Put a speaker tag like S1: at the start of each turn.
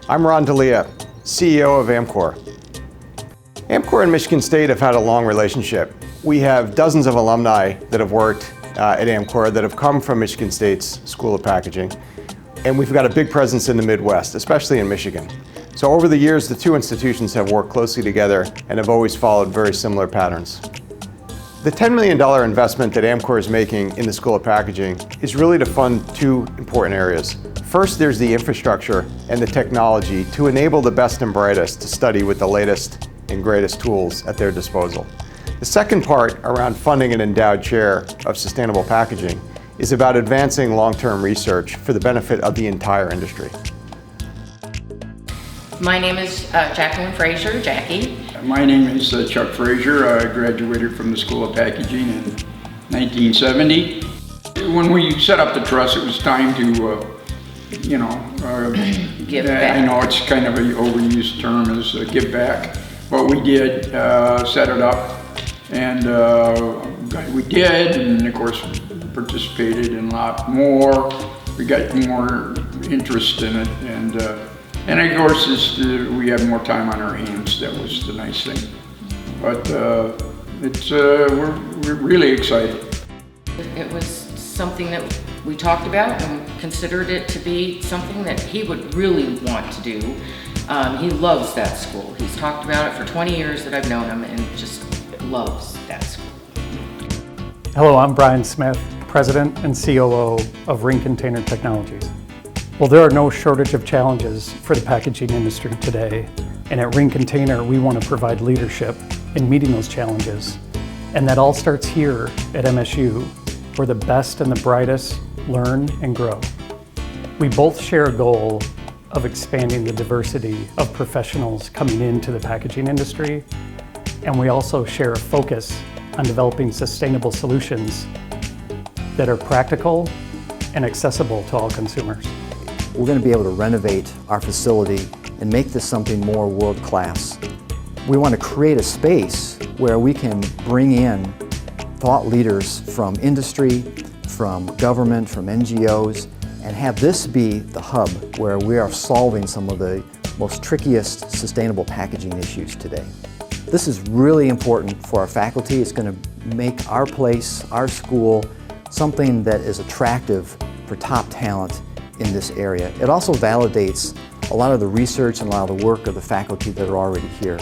S1: I'm Ron Delia, CEO of Amcor. Amcor and Michigan State have had a long relationship. We have dozens of alumni that have worked at Amcor that have come from Michigan State's School of Packaging. And we've got a big presence in the Midwest, especially in Michigan. So over the years, the two institutions have worked closely together and have always followed very similar patterns. The $10 million investment that Amcor is making in the School of Packaging is really to fund two important areas. First, there's the infrastructure and the technology to enable the best and brightest to study with the latest and greatest tools at their disposal. The second part, around funding an endowed chair of sustainable packaging, is about advancing long-term research for the benefit of the entire industry.
S2: My name is Jackie Frasier, Jackie.
S3: My name is Chuck Frasier. I graduated from the School of Packaging in 1970. When we set up the trust, it was time to,
S2: Give back.
S3: I know it's kind of an overused term, is give back. But we did set it up, and we did, and of course participated in a lot more. We got more interest in it, and of course we have more time on our hands. That was the nice thing. But we're really excited.
S2: It was something that we talked about and considered it to be something that he would really want to do. He loves that school. He's talked about it for 20 years that I've known him and just loves that school.
S4: Hello, I'm Brian Smith, President and COO of Ring Container Technologies. Well, there are no shortage of challenges for the packaging industry today, and at Ring Container we want to provide leadership in meeting those challenges. And that all starts here at MSU, where the best and the brightest learn and grow. We both share a goal of expanding the diversity of professionals coming into the packaging industry, and we also share a focus on developing sustainable solutions that are practical and accessible to all consumers.
S5: We're going to be able to renovate our facility and make this something more world-class. We want to create a space where we can bring in thought leaders from industry, from government, from NGOs, and have this be the hub where we are solving some of the most trickiest sustainable packaging issues today. This is really important for our faculty. It's going to make our place, our school, something that is attractive for top talent in this area. It also validates a lot of the research and a lot of the work of the faculty that are already here.